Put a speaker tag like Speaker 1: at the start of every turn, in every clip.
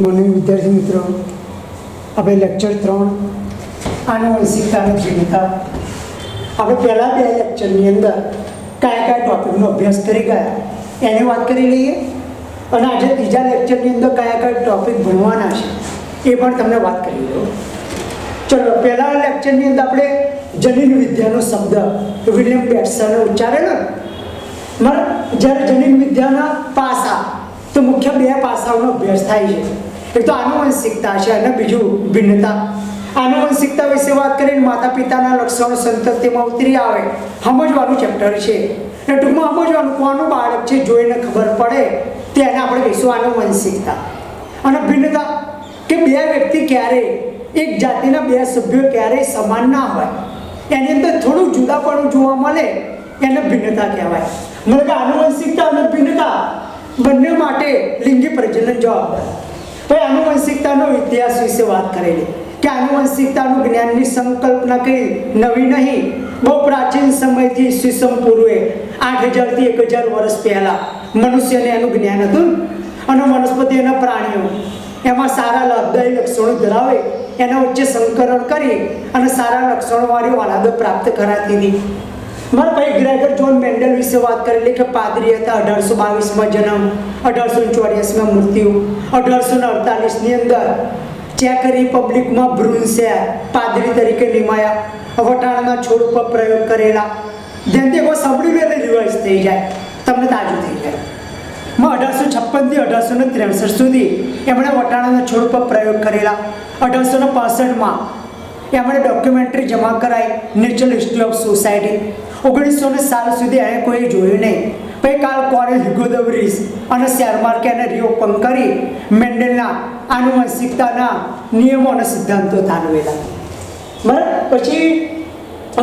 Speaker 1: મને વિદ્યાર્થી મિત્રો આપણે લેક્ચર 3 આનુવંશિકતાની ભિન્નતા આપણે પહેલાં બે લેક્ચરની અંદર કયા કયા ટોપિકનો અભ્યાસ કરી ગયા એની વાત કરી લઈએ અને આજે ત્રીજા લેક્ચરની અંદર કયા કયા ટોપિક ભણવાના છે એ પણ તમને વાત કરી દઉં. ચલો, પહેલા લેક્ચરની અંદર આપણે જનીન વિદ્યાનો શબ્દ વિલિયમ બેટ્સને ઉચ્ચારેલો. બરાબર, જ્યારે જનીન વિદ્યાના પાસા તો મુખ્ય બે પાસાઓનો અભ્યાસ થાય છે. એક તો આનુવંશિકતા છે અને બીજું ભિન્નતા. આનુવંશિકતા વિશે વાત કરીને માતા પિતાના લક્ષણો સંતતિમાં ઉતરી આવે સમજવાનું ચેપ્ટર છે. એ ટૂંકમાં સમજવાનું કોનું બાળક છે જોઈને ખબર પડે તેને આપણે કહીશું આનુવંશિકતા. અને ભિન્નતા કે બે વ્યક્તિ ક્યારેય એક જાતિના બે સભ્યો ક્યારેય સમાન ના હોય, એની અંદર થોડું જુદાપણું જોવા મળે એને ભિન્નતા કહેવાય. મતલબ કે આનુવંશિકતા અને ભિન્નતા બંને માટે લિંગી પ્રજનન જવાબદાર. ભાઈ, આનુવંશિકતાનો ઇતિહાસ વિશે વાત કરેલી કે આનુવંશિકતાનું જ્ઞાનની સંકલ્પના કંઈ નવી નહીં. બહુ પ્રાચીન સમયથી ઈસવીસન પૂર્વે 8000 થી 1000 વર્ષ પહેલાં મનુષ્યને એનું જ્ઞાન હતું. અને વનસ્પતિ અને પ્રાણીઓ એમાં સારા લાભદાયી લક્ષણો ધરાવે એના વચ્ચે સંકરણ કરી અને સારા લક્ષણોવાળી ઓલાદો પ્રાપ્ત કરાતી હતી. મારા ભાઈ ગ્રેગર જોન મેન્ડલ વિશે વાત કરેલી કે પાદરી હતા. 1822માં જન્મ, 1884માં મૃત્યુ, 1848ની અંદર ચેક રિપબ્લિકમાં બ્રુન્સે પાદરી તરીકે નિમાયા. વટાણાના છોડ ઉપર પ્રયોગ કરેલા. જેનાથી કોઈ સાંભળ્યું એટલે રિવાઇઝ થઈ જાય, તમને તાજું થઈ જાય. 1856 થી 1863 સુધી એમણે વટાણાના છોડ પર પ્રયોગ કરેલા. 1865માં એમણે ડોક્યુમેન્ટરી જમા કરાઈ નેચરલ હિસ્ટ્રી ઓફ સોસાયટી. 1900 સુધી એને કોઈ જોયું નહીં. પછી કાલ કોરેલ હિગો દ વ્રીસ અને શેરમાર્કે એને રીઓપન કરી મેન્ડેલના આનુવંશિકતાના નિયમો અને સિદ્ધાંતો તારવેલા. બરાબર, પછી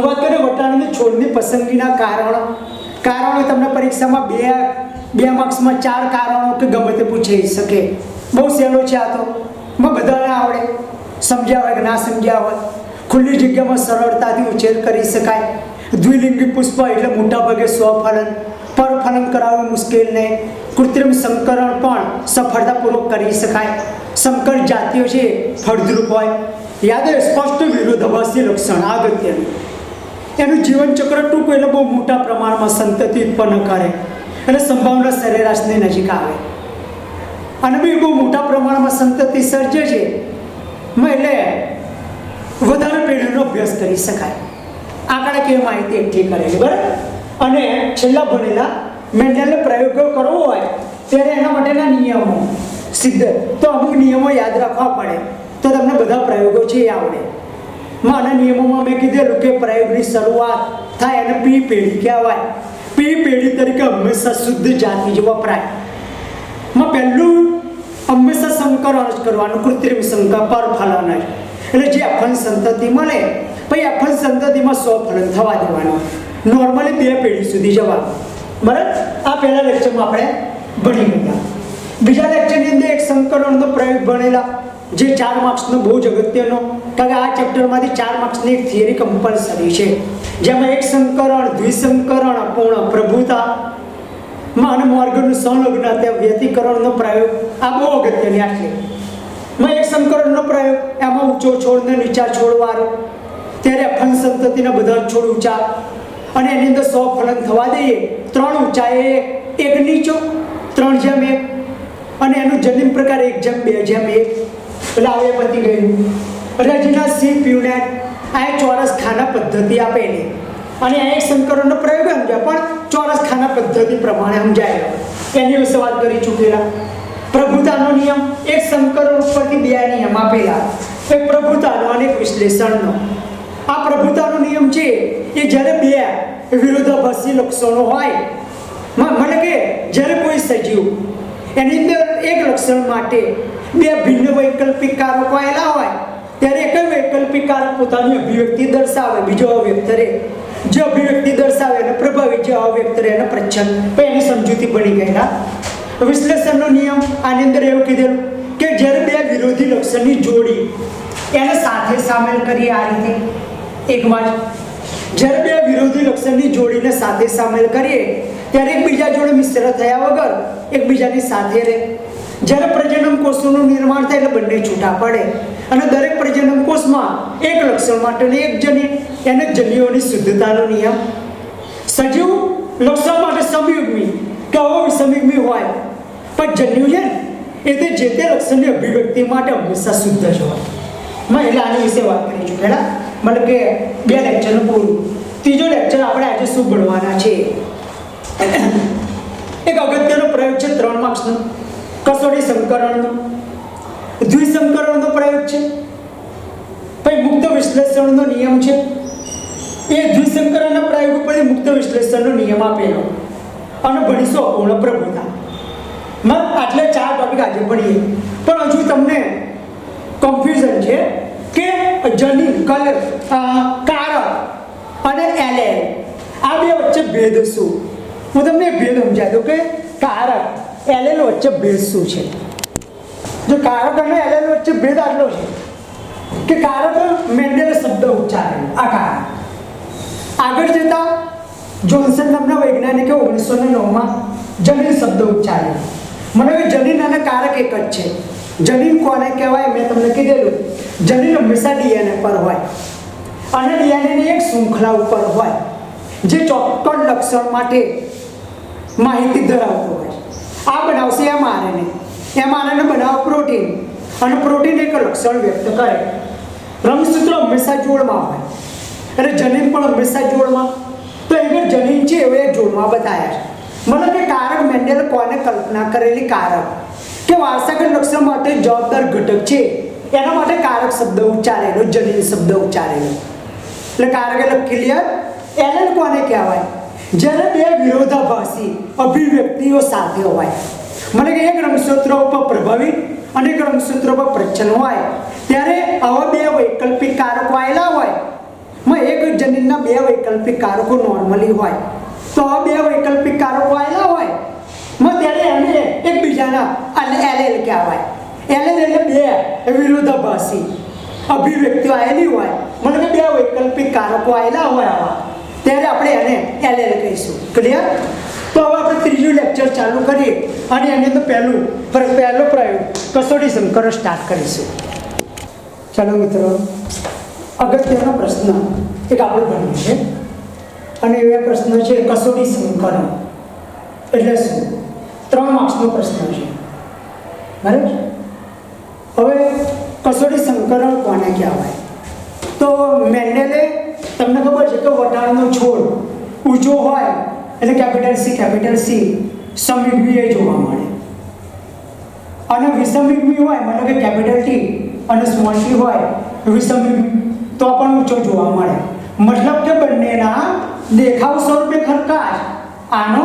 Speaker 1: વાત કરીએ વટાણાની છોડની પસંદગીના કારણો તમને પરીક્ષામાં બે માર્ક્સમાં 4 કારણો કે ગમે તે પૂછી શકે. બહુ સહેલો છે આ તો, બધાને આવડે, સમજ્યા હોય કે ના સમજ્યા હોય. ખુલ્લી જગ્યામાં સરળતાથી ઉછેર કરી શકાય. દ્વિલિંગી પુષ્પ એટલે મોટાભાગે સ્વફલન, પરફલન કરાવવું મુશ્કેલ નહીં. કૃત્રિમ સંકરણ પણ સફળતાપૂર્વક કરી શકાય. સંકર જાતિઓ છે ફળદ્રુપ હોય. યાદ હોય, સ્પષ્ટ વિરોધાભાસી લક્ષણ અગત્યનું. એનું જીવનચક્ર ટૂંકું એટલે બહુ મોટા પ્રમાણમાં સંતતિ ઉત્પન્ન કરે એટલે સંભાવના સરેરાશની નજીક આવે. અને બી બહુ મોટા પ્રમાણમાં સંતતિ સર્જે છે એટલે વધારે પેઢીનો અભ્યાસ કરી શકાય. આંકડાકીય માહિતી એકઠી કરેલી. બરાબર, અને છેલ્લા ભણેલા મેન્ડેલને પ્રયોગો કરવો હોય ત્યારે એના માટેના નિયમો સિદ્ધ તો અમુક નિયમો યાદ રાખવા પડે તો તમને બધા પ્રયોગો છે એ આવડે. આના નિયમોમાં મેં કીધેલું કે પ્રયોગની શરૂઆત થાય અને પી પેઢી કહેવાય. પી પેઢી તરીકે હંમેશા શુદ્ધ જાતિ જ વપરાય. પહેલું હંમેશા સંકરણ જ કરવાનું, કૃત્રિમ સંકર, પરફલન જ. એટલે જે અફન સંતતિ મળે પછી અફન સંતતિમાં સ્વફલન થવા દેવાનું. નોર્મલી 2 પેઢી સુધી જવાનું. બરાબર, આ પહેલા લેક્ચરમાં આપણે ભણી ગયા. બીજા લેક્ચરની અંદર એક સંકરણનો પ્રયોગ ભણેલા જે 4 માર્ક્સનો બહુ જ અગત્યનો, કારણ કે આ ચેપ્ટરમાંથી 4 માર્ક્સની એક થિયરી કમ્પલસરી છે જેમાં એક સંકરણ, દ્વિસંકરણ, અપૂર્ણ પ્રભુતા અને મોર્ગનનું સંલગ્નતા વ્યતિકરણનો પ્રયોગ આ બહુ અગત્યની. આટલી એક સંકરણનો પ્રયોગ એમાં ઊંચો છોડ ને નીચા છોડવાળો, ત્યારે અફન સંતતિના બધા છોડ ઊંચા અને એની અંદર સ્વફલન થવા દઈએ. 3 ઊંચા એ 1 નીચો, 3:1 અને એનું જનીન પ્રકાર 1:2:1 એટલે આવે પતી ગયું. રજના સી પ્યુનેટ આ એક ચોરસ ખાના પદ્ધતિ આપેલી અને આ એક સંકરણનો પ્રયોગ સમજ્યા પણ ચોરસ ખાના પદ્ધતિ પ્રમાણે સમજાયેલો. એની વિશે વાત કરી ચૂકેલા. પ્રભુતાનો નિયમ, એક સંકરણ ઉપરથી 2 નિયમ આપેલા, એક પ્રભુતાનો અને એક વિશ્લેષણનો. આ પ્રભુતાનો નિયમ છે એ જ્યારે 2 વિરોધાભાસી લક્ષણો હોય, મને કે જ્યારે કોઈ સજીવ એની અંદર એક લક્ષણ માટે 2 ભિન્ન વૈકલ્પિક કારકો આવેલા હોય ત્યારે એક વૈકલ્પિક કારક પોતાની અભિવ્યક્તિ દર્શાવે, બીજો અવ્યક્ત રહે. જે અભિવ્યક્તિ દર્શાવે એને પ્રભાવિત, જે અવ્યક્ત રહે એને પ્રચ્છન્ન. એની સમજૂતી બની ગયેલા. વિશ્લેષણનો નિયમ આની અંદર એવું કીધેલું કે જ્યારે 2 વિરોધી લક્ષણની જોડી એને સાથે સામેલ કરીએ આ રીતે એકમાં જ. જ્યારે 2 વિરોધી લક્ષણની જોડીને સાથે સામેલ કરીએ ત્યારે એકબીજા જોડે મિશ્ર થયા વગર એકબીજાની સાથે રહે. જ્યારે પ્રજનન કોષોનું નિર્માણ થાય એટલે બંને છૂટા પડે અને દરેક પ્રજનન કોષમાં એક લક્ષણ માટેનું એક જનીન, એને જન્યુઓની શુદ્ધતાનો નિયમ. સજીવ લક્ષણ માટે સમયુગ્મી કે અવિષમયુગ્મી હોય, પણ જન્યુ છે ને એ તે જે તે લક્ષણની અભિવ્યક્તિ માટે હંમેશા શુદ્ધ જ હોય. મેં એટલે આની વિશે વાત કરી છું પહેલાં, મતલબ કે 2 લેક્ચરનું પૂરું. ત્રીજો લેક્ચર આપણે આજે શું ભણવાના છે? એક અગત્યનો પ્રયોગ છે 3 માર્ક્સનો, કસોટી સંકરણનો. દ્વિસંકરણનો પ્રયોગ છે, પછી મુક્ત વિશ્લેષણનો નિયમ છે. એ દ્વિસંકરણના પ્રયોગ ઉપર મુક્ત વિશ્લેષણનો નિયમ આપેલો અને ભણીશું અપૂર્ણ પ્રભુતા. આટલે 4 ટોપિક આજે ભણીએ, પણ હજુ તમને કન્ફ્યુઝન છે કે જનીન, કલર, કારક અને એલેલ આ બે વચ્ચે ભેદ શું? હું તમને ભેદ સમજાવી દઉં કે કારક એલેલ વચ્ચે ભેદ શું છે. જો કારક અને એલેલ વચ્ચે ભેદ આટલો છે કે કારક મેન્ડેલે શબ્દ ઉચ્ચારેલો, આ કારક. આગળ જતા જોન્સન નામના વૈજ્ઞાનિકે 1909માં જનીન શબ્દ ઉચ્ચારેલો. મને કે જનીન અને કારક એક જ છે. જનીન કોને કહેવાય? મેં તમને કીધેલું, જનીન હંમેશા ડીએનએ પર હોય અને ડીએનએની એક શૃંખલા ઉપર હોય જે ચોક્કસ લક્ષણ માટે માહિતી ધરાવતો હોય. આ બનાવશે એમઆરએનએ, એમઆરએનએ બનાવે પ્રોટીન અને પ્રોટીન એક લક્ષણ વ્યક્ત કરે. રંગસૂત્રો હંમેશા જોડમાં હોય અને જનીન પણ હંમેશા જોડમાં. તો એને જનીન છે એવો એક જોડમાં બતાવ્યા છે. મતલબ કે કારક મેન્ડેલે કોને કલ્પના કરેલી કારક કે વારસાગત લક્ષણ માટે જવાબદાર ઘટક છે એના માટે કારક શબ્દ ઉચ્ચારેલો, જનીન શબ્દ ઉચ્ચારેલો. એટલે કારક એટલે ક્લિયર. એલેલ કોને કહેવાય? જ્યારે 2 વિરોધાભાસી અભિવ્યક્તિઓ સાથે હોય, મને કે એક રંગસૂત્ર ઉપર પ્રભાવિત અને એક રંગસૂત્ર પર પ્રચ્છન્ન હોય, ત્યારે આવા 2 વૈકલ્પિક કારકો આવેલા હોય. એક જનીનના 2 વૈકલ્પિક કારકો નોર્મલી હોય, તો આ 2 વૈકલ્પિક કારકો આવેલા હોય ત્યારે એને એકબીજાના એલેલ કહેવાય. એલેલ એટલે 2 વિરોધાભાસી અભિવ્યક્તિઓ આવેલી હોય, મને કે 2 વૈકલ્પિક કારકો આવેલા હોય આવા, ત્યારે આપણે એને એલેલ કહીશું. ક્લિયર? તો હવે આપણે ત્રીજું લેક્ચર ચાલુ કરીએ અને એની અંદર પહેલો પ્રયોગ કસોટી સંકરણ સ્ટાર્ટ કરીશું. ચાલો મિત્રો, અગત્યનો પ્રશ્ન એક આપણે ભણ્યો છે અને એ પ્રશ્ન છે કસોટી સંકરણ એટલે શું? 3 માર્ક્સનો પ્રશ્ન છે, બરાબર? હવે કસોટી સંકરણ કોને કહેવાય? તો મેન્ડેલે, તમને ખબર છે કે વટાણાનો છોડ ઊંચો હોય એટલે કેપિટલ સી સમયુગ્મી જોવા મળે અને વિષમયુગ્મી હોય, મતલબ કે કેપિટલ ટી અને સ્મોલ ટી હોય વિષમયુગ્મી, તો પણ ઊંચો જોવા મળે. મતલબ કે બંનેના દેખાવ સ્વરૂપે ખરખા, આનો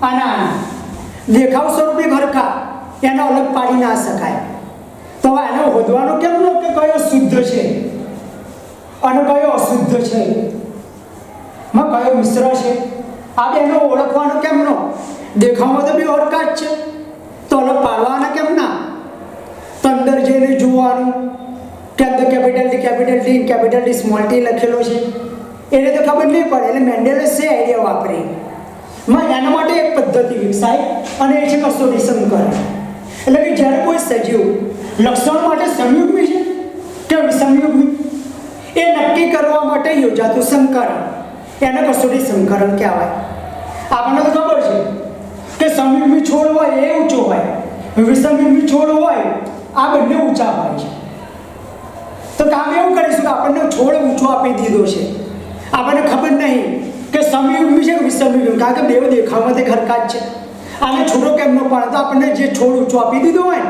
Speaker 1: અને આનો દેખાવ સ્વરૂપે ખરખા, એનો અલગ પાડી ના શકાય. તો એને શોધવાનું કેમનો કે કયો શુદ્ધ છે અને કયો અશુદ્ધ છે, કયો મિશ્ર છે, આ બેનો ઓળખવાનો કેમનો? દેખાવમાં તો 2 હરખા જ છે, તો અલગ પાડવાના કેમ ના? તો અંદર જઈને જોવાનું કે અંદર કેપિટલ ટી સ્મોલ ટી લખેલો છે, એને તો ખબર નહીં પડે. એટલે મેન્ડેલે છે આઈડિયા વાપરી. એના માટે એક પદ્ધતિ વિકસાઈ અને એ છે કસોટી સંકરણ. એટલે કે જ્યારે કોઈ સજીવ લક્ષણ માટે સમયુગ્મી છે કે વિષમયુગ્મી એ નક્કી કરવા માટે યોજાતું સંકરણ એને કસોટી સંકરણ કહેવાય. આપણને તો ખબર છે કે સમયુગ્મી છોડ હોય એ ઊંચો હોય, વિષમયુગ્મી છોડ હોય આ બંને ઊંચા હોય છે. તો કામ એવું કરીશું કે આપણને છોડ ઊંચો આપી દીધો છે, આપણને ખબર નહીં કે સમયુગ્મી છે કે વિષમયુગ્મી, કારણ કે 2 દેખાવમાં તે ખરખા જ છે. આને છોડો કેમ ન પાડે? તો આપણને જે છોડ ઊંચો આપી દીધો હોય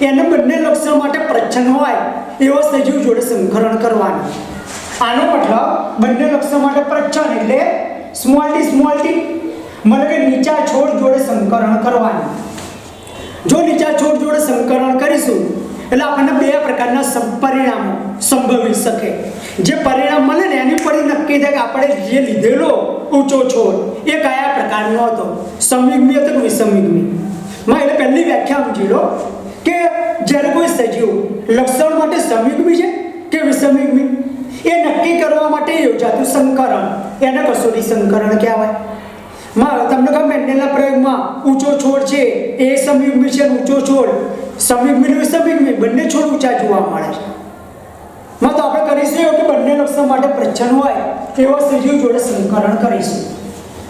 Speaker 1: એને બંને લક્ષણ માટે પ્રચ્છન્ન હોય એવો સજીવ જોડે સંકરણ કરવાનું. આનો મતલબ બંને લક્ષણ માટે પ્રચ્છન્ન એટલે સ્મોલ ટી, મતલબ કે નીચા છોડ જોડે સંકરણ કરવાનું. જો નીચા છોડ જોડે સંકરણ કરીશું એટલે આપણને 2 પ્રકારના પરિણામો સંભવી શકે. જે પરિણામ મળે ને એની પર નક્કી થાય કે આપણે જે લીધેલો ઊંચો છોડ એ કયા પ્રકારનો હતો, સમયુગ્મી હતો કે વિષમયુગ્મી. એટલે પહેલી વ્યાખ્યા સમજી લો કે જ્યારે કોઈ સજીવ લક્ષણ માટે સમયુગ્મી છે કે વિષમયુગ્મી એ નક્કી કરવા માટે યોજાતું સંકરણ એને કસોટી સંકરણ કહેવાય. તમને કહું મેન્ડેલના પ્રયોગમાં ઊંચો છોડ છે એ સમયુગ્મી છે, ઊંચો છોડ સમયુગ્મી સમયુગ્મી બંને છોડ ઊંચા જોવા મળે છે. માં તો આપણે કરીશું એવું કે બંને લક્ષણ માટે પ્રચ્છન્ન હોય એવા સજીવ જોડે સંકરણ કરીશું,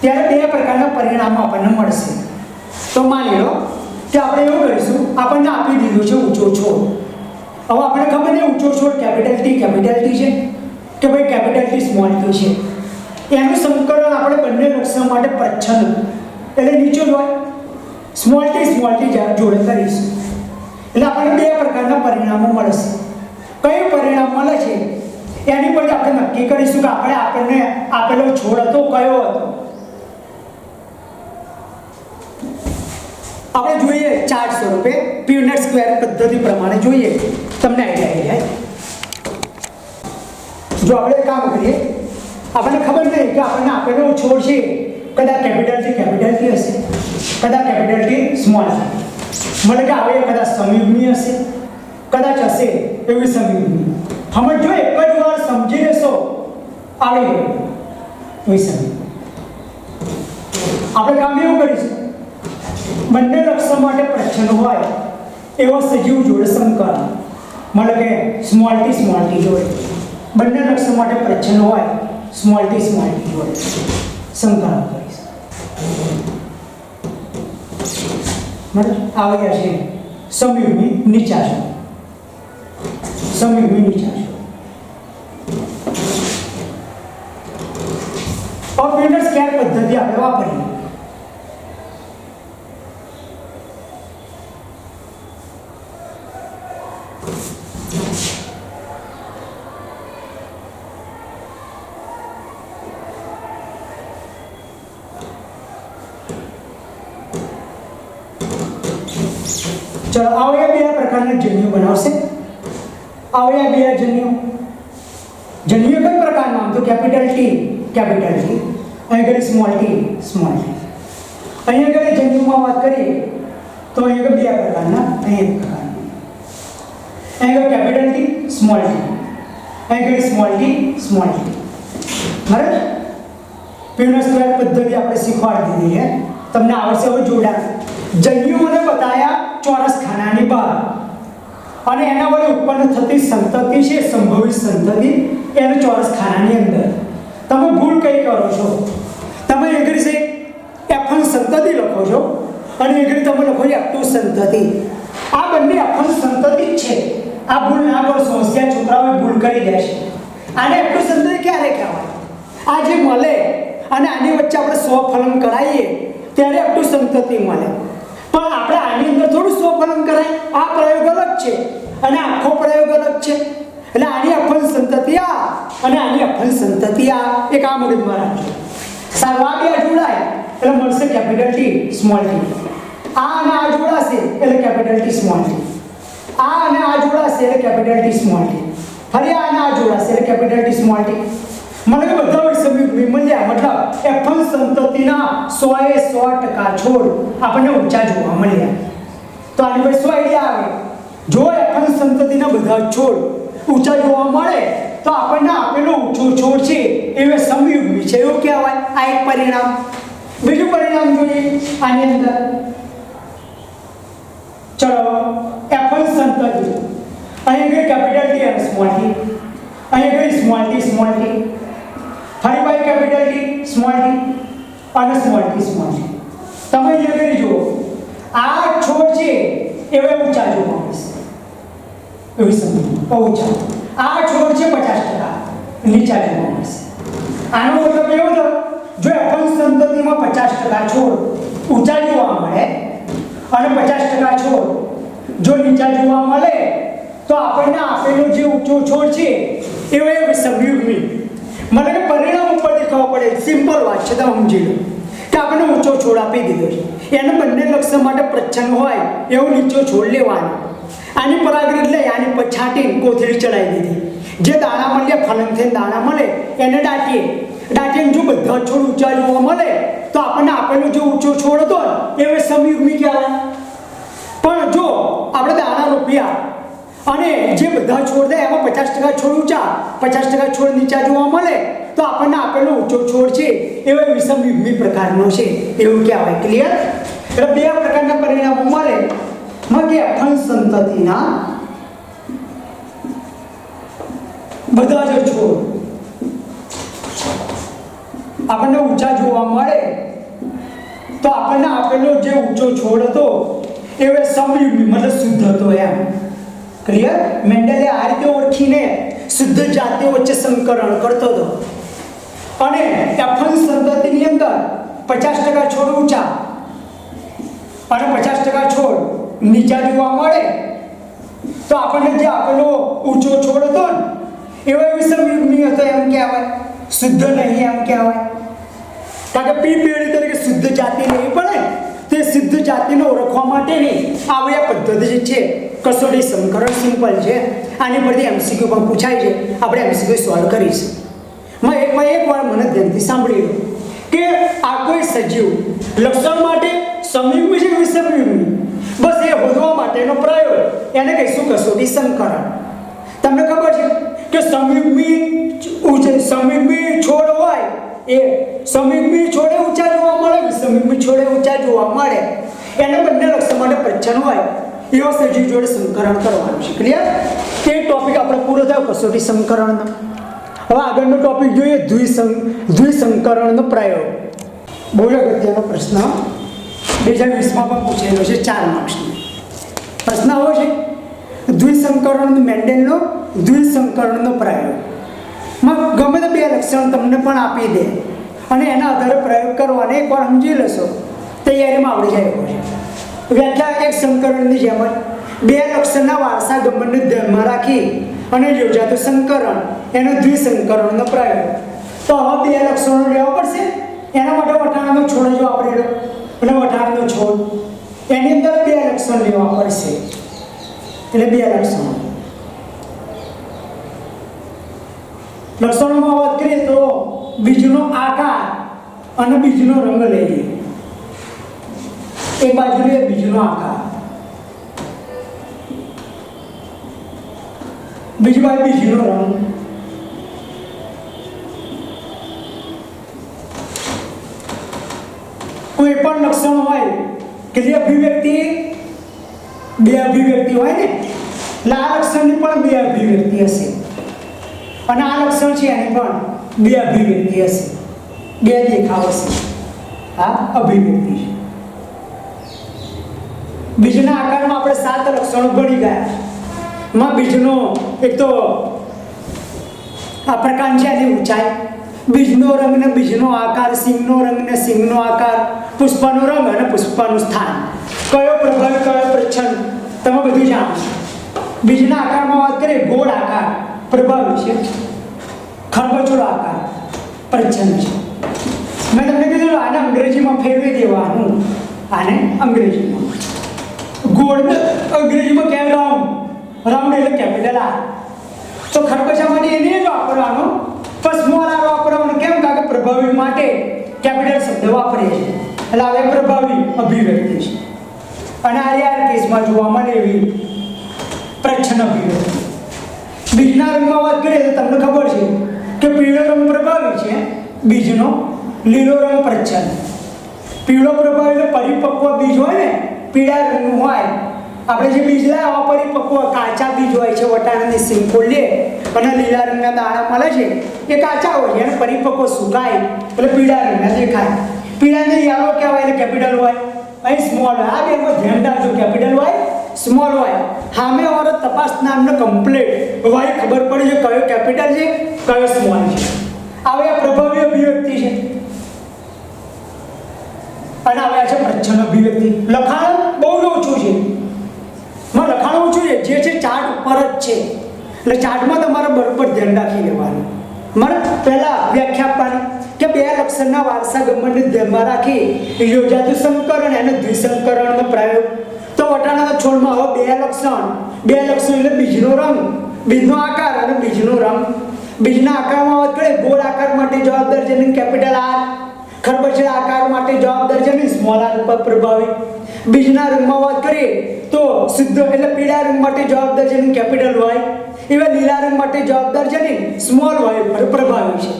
Speaker 1: ત્યારે બે પ્રકારના પરિણામો આપણને મળશે. તો માની લો કે આપણે એવું કરીશું, આપણને આપી દીધું છે ઊંચો છોડ. હવે આપણને ખબર નહીં ઊંચો છોડ કેપિટલ ટી છે કે ભાઈ કેપિટલ ટી સ્મોલ ટી છે. એનું સંકલન આપણે બંને લક્ષણ માટે પ્રચ્છન્ન એટલે નીચો જ હોય સ્મોલ ટી જોડે કરીશું, એટલે આપણને બે પ્રકારના પરિણામો મળશે. કયું પરિણામ મળે છે એની પર આપણે નક્કી કરીશું કે આપણને આપેલો છોડ હતો કયો હતો. આપણે જોઈએ ચાર્ટ સ્વરૂપે પ્યુનેટ સ્ક્વેર પદ્ધતિ પ્રમાણે જોઈએ, તમને આઈડિયા આવી જાય. જો આપણે કામ કરીએ, આપણને ખબર નહીં કે આપણને આપેલો છોડ છે કદાચ કેપિટલ ટી હશે, કદાચ કેપિટલ ટી સ્મોલ મને કે આવે કદાચ સમયુગ્મી હશે, કદાચ હશે એવી સમયુગ્મી. સમજો એક જ વાર સમજી લેશો આવી ગયું એવી સમયુગ્મી. આપણે કામ એવું કરીશું, બંને લક્ષણ માટે પ્રચ્છન્ન હોય એવો સજીવ જોડે સંકલન, મતલબ કે સ્મોલ ટી જોડે બંને લક્ષણ માટે પ્રચ્છન્ન હોય સ્મોલ ટી જોડે સંકલન કરીશું. મતલબ આવ્યા છે સમયુગ્મી નીચાશો. પ્યુનેટ સ્ક્વેર પદ્ધતિ આપણે વાપરીએ. ચલો આવ્યા બે પ્રકારના જન્યુ બનાવશે. આવ્યા બે જન્યુ કઈ પ્રકારના? આમ તો કેપિટલ ટી અહીં આગળ સ્મોલ ટી. અહીંયા આગળ જન્યુમાં વાત કરીએ તો અહીંયા આગળ બે પ્રકારના, અહીં એક પ્રકારના. અહીં આગળ કેપિટલ ટી સ્મોલ ટી, અહીં આગળ સ્મોલ ટી. બરાબર? પ્યુનેટ સ્ક્વેર પદ્ધતિ આપણે શીખવાડી દીધી છે, તમને આવડશે હવે જોડાણ. જન્યુઓને બતાયા ચોરસ ખાનાની બહાર અને એના વડે ઉત્પન્ન થતી સંતતિ છે સંભવિત સંતતિ એને ચોરસ ખાનાની અંદર. તમે ભૂલ કઈ કરો છો? તમે એગ્રી છે F1 સંતતિ લખો છો અને એગ્રી તમે લખો છો F2 સંતતિ. આ બંને F1 સંતતિ જ છે. આ ભૂલ ના કરશો, હોશિયાર છોકરાઓ ભૂલ કરી દેશે. આને F2 સંતતિ ક્યારે કહેવાય? આ જે મળે અને આની વચ્ચે આપણે સ્વફલન કરાવીએ ત્યારે F2 સંતતિ મળે. પણ આપણે આની અંદર થોડું સ્વફલન કરાય. આ પ્રયોગ અલગ છે અને આખો પ્રયોગ અલગ છે. એટલે આની અફલ સંતતિ આ અને આની અફલ સંતતિ આ, એક આ મગજમાં રાખજો. સારું, આ બે જોડાય એટલે મળશે કેપિટલ ટી સ્મોલ ટી. આ અને આ જોડાશે એટલે કેપિટલ ટી સ્મોલ ટી. આ અને આ જોડાશે એટલે કેપિટલ ટી સ્મોલ ટી. ફરી આ અને આ જોડાશે એટલે કેપિટલ ટી સ્મોલ ટી. મને કે બધા સમયુગ્મી મળ્યા, મતલબ એફલ સંતતિના 100% છોડ આપણને ઊંચા જોવા મળ્યા. તો આની પર શું આઈડિયા આવે? જો એફલ સંતતિના બધા છોડ ઊંચા જોવા મળે તો આપણને આપેલો ઊંચો છોડ છે એ સમયુગ્મી છે એવું કહેવાય. આ એક પરિણામ. બીજું પરિણામ જોઈએ આની અંદર. ચલો, એફલ સંતતિ અહીં ગઈ કેપિટલ ટી અને સ્મોલ ટી, અહીં ગઈ સ્મોલ ટી. ફરી by capital T small T અને સ્મોલ ટી. તમે અહીંયા કરી જુઓ, આ છોડ છે એવે ઊંચા જોવા મળશે એવી સમજ ઊંચા. આ છોડ છે 50% નીચા જોવા મળશે. આનો મતલબ એવો થયો, જો એફલ સંતતિમાં 50% છોડ ઊંચા જોવા મળે અને 50% છોડ જો નીચા જોવા મળે તો આપણને આપેલો જે ઊંચો છોડ છે એવો સમયુગ્મી. મને કે પરિણામ ઉપરથી ખબર પડે. સિમ્પલ વાત છે, તમે સમજી લો કે આપણને ઊંચો છોડ આપી દીધો છે, એને બંને લક્ષણ માટે પ્રચ્છન્ન હોય એવો નીચો છોડ લેવાનો. આની પરાગૃત લઈ આની પર છાંટીને કોથળી ચડાવી દીધી. જે દાણા મળે ફલન થઈને દાણા મળે એને દાટીને જો બધા છોડ ઊંચા જોવા મળે તો આપણને આપેલો જે ઊંચો છોડ હતો એ સમયુગ્મી કહેવાય. પણ જો આપણે દાણા રોપ્યા અને જે બધા છોડ થાય એમાં 50% છોડ ઊંચા 50% છોડ નીચા જોવા મળે તો આપણને આપેલો ઊંચો છોડ છે એવો વિષમયુગ્મી પ્રકારનો છે એવું કહેવાય. ક્લિયર? એટલે બે પ્રકારના પરિણામો મળે માં કે અફન સંતતિના બધા જ છોડ આપણને ઊંચા જોવા મળે તો આપણને આપેલો જે ઊંચો છોડ હતો એ સમયુગ્મી મતલબ શુદ્ધ હતો એમ ક્લિયર. મેન્ડલે આ રીતે ઓળખીને શુદ્ધ જાતિઓ વચ્ચે સંકરણ કરતો હતો અને એફન સંતતિની અંદર 50% છોડ ઊંચા અને 50% છોડ નીચા જોવા મળે તો આપણને જે આપેલો ઊંચો છોડ હતો ને એવો વિષમયુગ્મી હતો એમ કહેવાય, શુદ્ધ નહીં એમ કહેવાય. કારણ કે પી પેઢી તરીકે શુદ્ધ જાતિ નહીં પડે તે શુદ્ધ જાતિને ઓળખવા માટેની આવી આ પદ્ધતિ જે છે કસોટી સંકરણ સિમ્પલ છે. આની પરથી એમસીક્યુ પણ પૂછાય છે, આપણે એમસીક્યુ સોલ્વ કરીશું. એક વાર મને ધ્યાનથી સાંભળી લો કે આ કોઈ સજીવ લક્ષણ માટે સમયુગ્મી છે કે વિષમયુગ્મી, બસ એ શોધવા માટેનો પ્રયોગ એને કહીશું કસોટી સંકરણ. તમને ખબર છે કે સમયુગ્મી છોડ હોય એ સમયુગ્મી છોડે ઊંચા જોવા મળે, વિષમયુગ્મી છોડે ઊંચા જોવા મળે, એને બંને લક્ષણ માટે પ્રચ્છન્ન હોય એવા સજીવ જોડે સંકરણ કરવાનું છે. ક્લિયર. તે ટોપિક આપણે પૂરો થયો કસોટી સંકરણનો. હવે આગળનો ટોપિક જોઈએ દ્વિસંકરણનો પ્રયોગ. બહુ અગત્યનો પ્રશ્ન 2020માં પણ પૂછેલો છે 4 માર્ક્સનો પ્રશ્ન આવો છે. દ્વિસંકરણ મેન્ડેલનો દ્વિસંકરણનો પ્રયોગ ગમે તે બે લક્ષણ તમને પણ આપી દે અને એના આધારે પ્રયોગ કરવાનો એકવાર સમજી લેશો તૈયારીમાં આવડી જાય એવું છે. વ્યાખ્યા એક સંકરણની જેમ જ બે લક્ષણના વારસા ગમનને ધ્યાનમાં રાખી અને યોજાતું સંકરણ એનો દ્વિસંકરણનો પ્રયોગ. તો હવે બે લક્ષણો લેવા પડશે. એના માટે વટાણાનો છોડ જો આપણે અને વટાણાનો છોડ એની અંદર બે લક્ષણ લેવા પડશે. એટલે બે લક્ષણોમાં વાત કરીએ તો બીજનો આકાર અને બીજનો રંગ લઈએ. એક બાજુ લઈએ બીજનો આકાર, બીજી બાજુ બીજનો રંગ. કોઈ પણ લક્ષણ હોય કે જે બે અભિવ્યક્તિ હોય ને, એટલે આ લક્ષણની પણ બે અભિવ્યક્તિ હશે અને આ લક્ષણ છે એની પણ બે અભિવ્યક્તિ હશે, બે દેખાવ હશે. આ અભિવ્યક્તિ છે. બીજના આકારમાં આપણે 7 લક્ષણો ભણી ગયા. માં બીજનો એક તો આ પ્રકાર છે એની ઊંચાઈ, બીજનો રંગ ને બીજનો આકાર, સિંગનો રંગ ને સિંગનો આકાર, પુષ્પનો રંગ અને પુષ્પનું સ્થાન, કયો પ્રભાવી કયો પ્રચ્છન્ન તમે બધું જાણો છો. બીજના આકારમાં વાત કરીએ ગોળ આકાર પ્રભાવી છે, ખરબચડો આકાર પ્રચ્છન્ન છે. મેં તમને કીધું આને અંગ્રેજીમાં ફેરવી દેવાનું, આને અંગ્રેજીમાં ગોળ અંગ્રેજીમાં કે રાઉન્ડ એટલે કેપિટલ આર. તો ખરબચા માટે એને જ વાપરવાનો, પણ સ્મોલ આર વાપરવાનો. કેમ? કારણ કે પ્રભાવી માટે કેપિટલ શબ્દ વાપરીએ છીએ એટલે હવે પ્રભાવી અભિવ્યક્તિ છે. અને આ કેસમાં જોવા મળે એવી પ્રચ્છન્ન અભિવ્યક્તિ. બીજના રંગમાં વાત કરીએ તો તમને ખબર છે કે પીળો રંગ પ્રભાવી છે, બીજનો લીલો રંગ પ્રચ્છન્ન. પીળો પ્રભાવી એટલે પરિપક્વ બીજ હોય ને, પીળા રંગનું હોય. આપણે જે બીજ લાવ્યા પરિપક્વ કાચા બીજ હોય છે, વટાણાની સિંગ ખોલીએ અને લીલા રંગના દાણા મળે છે એ કાચા હોય છે અને પરિપક્વ સુકાય એટલે પીળા રંગના દેખાય. પીળાને યાલો કહેવાય એટલે કેપિટલ હોય, અહીં સ્મોલ હોય. આ બેમાં ધ્યાન રાખજો, કેપિટલ હોય સ્મોલ હોય. સામે વાળો તપાસના અમને કમ્પ્લીટ હોય ખબર પડી છે કયો કેપિટલ છે કયો સ્મોલ છે. હવે આ પ્રભાવી અભિવ્યક્તિ છે અને હવે આ છે પ્રચ્છન્ન અભિવ્યક્તિ. લખાણ બહુ ઓછું છે, લખાણ ઓછું છે જે છે ચાર્ટ ઉપર જ છે એટલે ચાર્ટમાં તમારે બરોબર ધ્યાન રાખી લેવાનું. મને પહેલા વ્યાખ્યા આપવાની કે બે લક્ષણના વારસા ગમનને ધ્યાનમાં રાખી યોજાતું સંકરણ એને દ્વિસંકરણનો પ્રયોગ. તો વટાણાના છોડમાં હવે બે લક્ષણ એટલે બીજનો રંગ, બીજનો આકાર અને બીજનો રંગ. બીજના આકારમાં વાત કરીએ ગોળ આકાર માટે જવાબદાર છે કેપિટલ આર, ખરબચડા આકાર માટે જવાબદાર છે સ્મોલ આર પર પ્રભાવી. બીજના રંગમાં વાત કરીએ તો શુદ્ધ એટલે પીળા રંગ માટે જવાબદાર છે કેપિટલ વાય, એવા લીલા રંગ માટે જવાબદાર છે ને સ્મોલ વાય પર પ્રભાવી છે.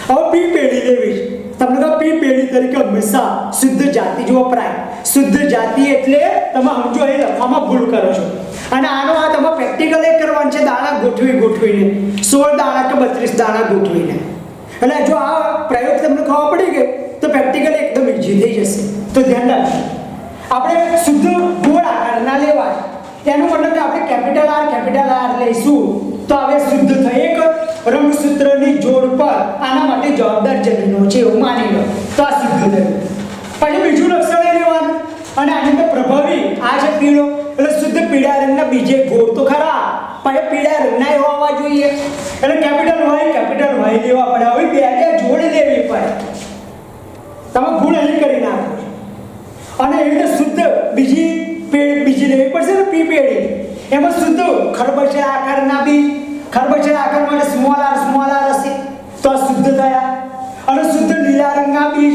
Speaker 1: હવે પી પેઢી લેવી છે તમને કહો પી પેઢી તરીકે હંમેશા શુદ્ધ જાતિ જ વપરાય. શુદ્ધ જાતિ એટલે તમે સમજો એ લખવામાં ભૂલ કરો છો. અને આનો આ તમે પ્રેક્ટિકલ એ કરવાનું છે, દાણા ગોઠવીને 16 દાણા કે 32 દાણા ગોઠવીને. એટલે જો આ પ્રયોગ તમને ખબર પડી ગઈ તો પ્રેક્ટિકલ એકદમ ઈઝી થઈ જશે. તો ધ્યાન રાખજો, આપણે શુદ્ધ ગોળ આકારના લેવા, એનો મતલબ કે આપણે કેપિટલ આર લઈશું તો હવે શુદ્ધ થઈ. એક રંગસૂત્રની જોડ પર આના માટે જવાબદાર જનીનો છે એવું માની લો તો આ શુદ્ધ થયું. પછી બીજું લક્ષણ એ લેવાનું, અને આની અંદર પ્રભાવી આ છે પીળો, એટલે શુદ્ધ પીળા રંગના બીજે ગોળ તો ખરા, પણ પીળા રંગના એવા હોવા જોઈએ. એટલે કેપિટલ વાય લેવા પડે. હવે બે જોડ લેવી પડે, તમે ગુણ અહીં કરી નાખો. અને એવી રીતે શુદ્ધ બીજી લેવી પડશે ને પી પેઢી, એમાં શુદ્ધ ખરબચડા આકારના બીજ, ખરબચડા આકાર માટે સ્મોલ આર હશે તો આ શુદ્ધ થયા. અને શુદ્ધ લીલા રંગના બીજ,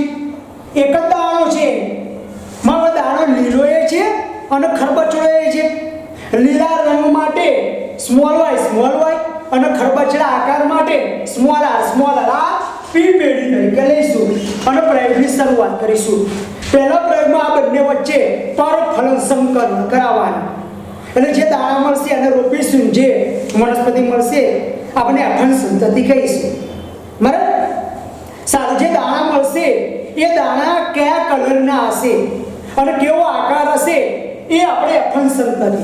Speaker 1: એક જ દાણો છે, મારો દાણો લીલો એ છે અને ખરબચડો એ છે. લીલા રંગ માટે સ્મોલ વાય અને ખરબચડા આકાર માટે સ્મોલ આર આ પી પેઢી તરીકે લઈશું અને પ્રયોગની શરૂઆત કરીશું. પહેલા પ્રયોગમાં આ બંને વચ્ચે પરફલન સંકલન કરાવવાનું. એટલે જે દાણા મળશે એને રોપીશું, જે વનસ્પતિ મળશે આપણે અખંડ સંતતિ કહીશું. બરાબર? સારું, જે દાણા મળશે એ દાણા કયા કલરના હશે અને કેવો આકાર હશે એ આપણે અખંડ સંતતિ.